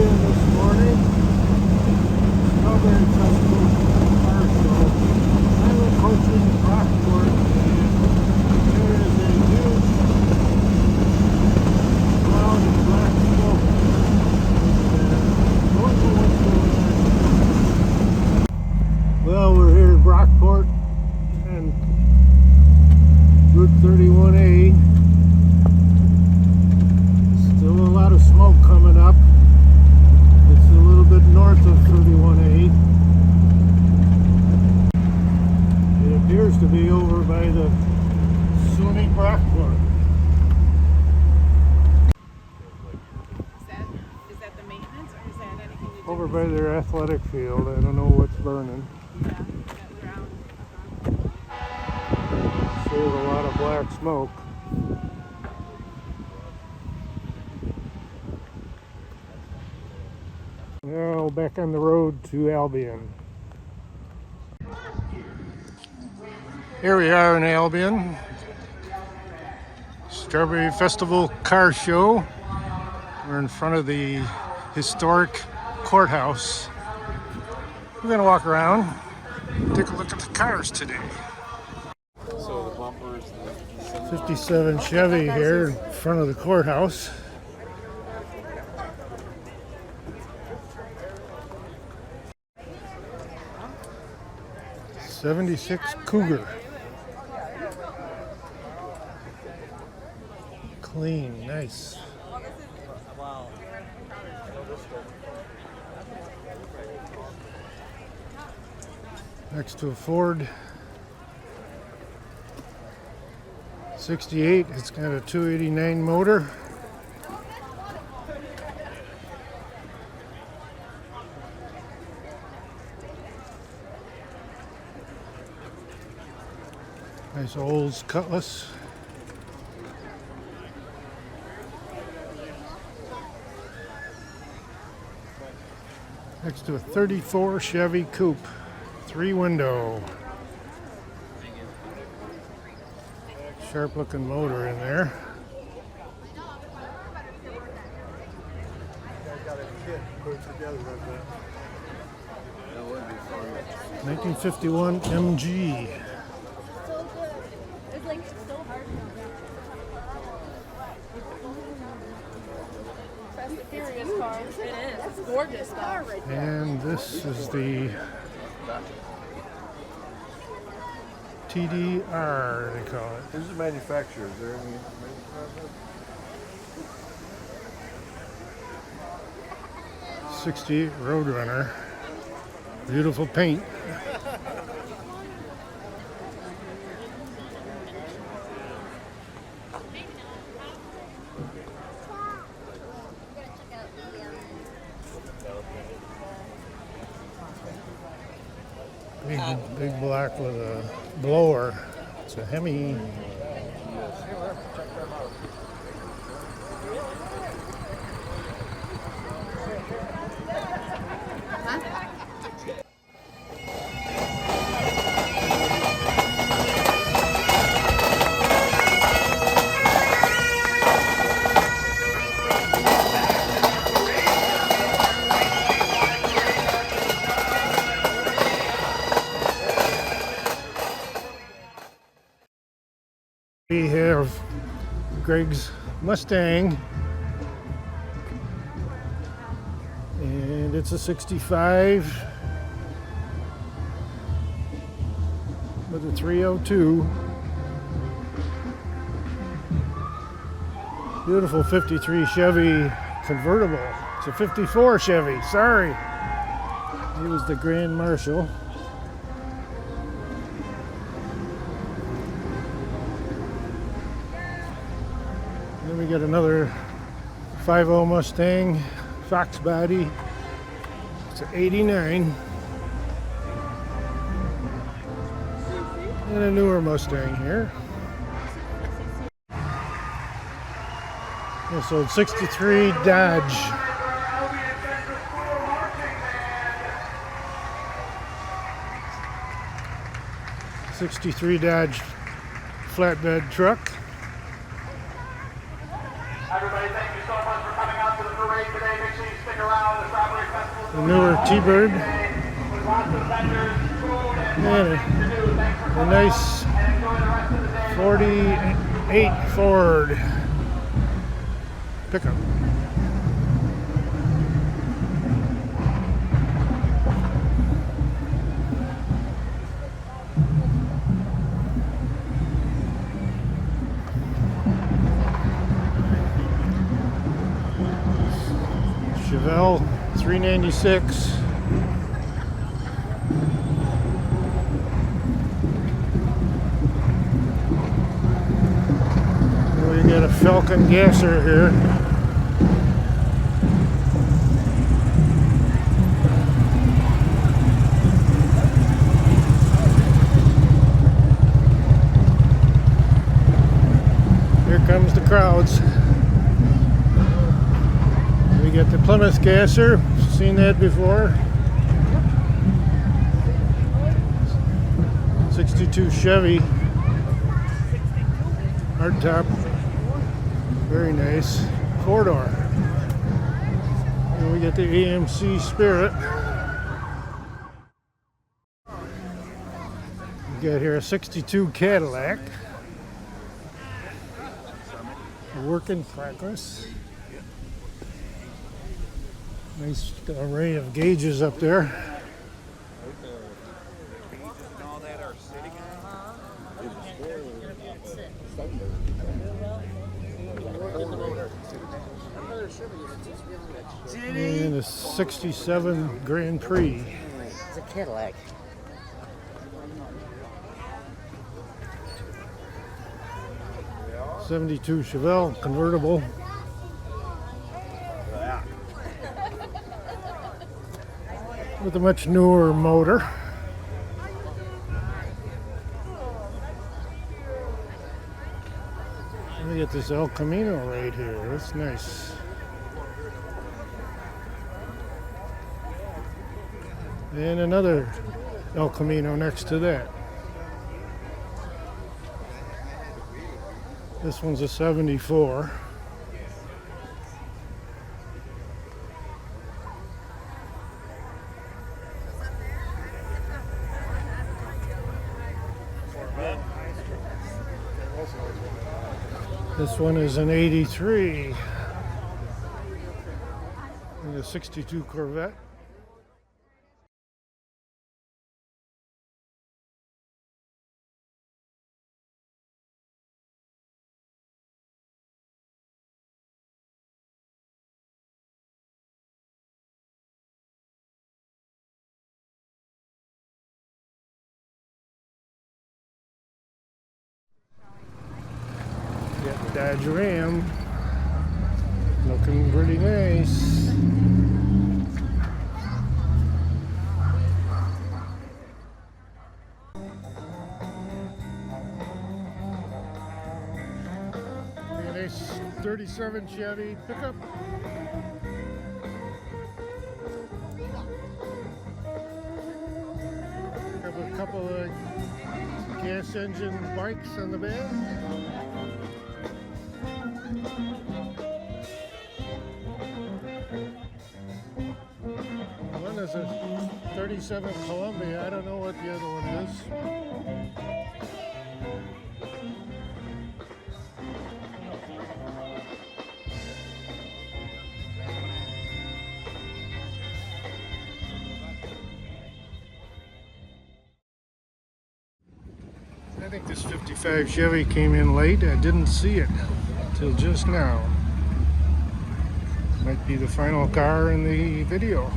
Albion this morning, covering some car show. I'm approaching Rockport, and there is a huge cloud of black smoke over there. Don't know what's going on. Well, we're here in Rockport and Route 31A. Still a lot of smoke coming up. It's a little bit north of 31A. It appears to be over by the SUNY Rockport. Is that the maintenance, or is that anything to do Over with by their athletic field. I don't know what's burning. that ground? There's a lot of black smoke. Now back on the road to Albion. Here we are in Albion. Strawberry Festival Car Show. We're in front of the historic courthouse. We're gonna walk around, take a look at the cars today. So the bumpers, 57 Chevy here in front of the courthouse. '76 Cougar. Clean, nice. Next to a Ford 68, it's got a 289 motor. Nice Olds Cutlass. Next to a 34 Chevy Coupe, 3-window. Sharp looking motor in there. 1951 MG. It's like so hard. Fast and Furious car. It is. It's gorgeous car right there. And this is the TDR, they call it. who's the manufacturer? Is there any manufacturer? 68 Roadrunner. Beautiful paint. Big black with a blower. It's a Hemi. We have Greg's Mustang, and it's a 65 with a 302. Beautiful 53 Chevy convertible. It's a 54 Chevy, sorry. He was the Grand Marshal. Then we got another 50 Mustang, Fox body. It's an 89. And a newer Mustang here. This old 63 Dodge. '63 Dodge flatbed truck. Everybody, thank you so much for coming out to the parade today. Make sure you stick around. The newer T-Bird. And a nice 48 Ford pickup. Chevelle 396. We got a Falcon gasser here. Here comes the crowds. We got the Plymouth gasser. Seen that before. 62 Chevy. Hardtop. Very nice. 4-door. And we got the AMC Spirit. We got here a 62 Cadillac. A work in progress. Nice array of gauges up there. And a 67 Grand Prix. It's a Cadillac. '72 Chevelle convertible. With a much newer motor. We get this El Camino right here. That's nice. And another El Camino next to that. This one's a 74. This one is an 83. And a 62 Corvette. Got the Dodge Ram. Looking pretty nice. A nice 37 Chevy pickup. Have a couple of gas engine bikes on the back. One is a 37 Columbia. I don't know what the other one is. I think this 55 Chevy came in late. I didn't see it till just now. Might be the final car in the video.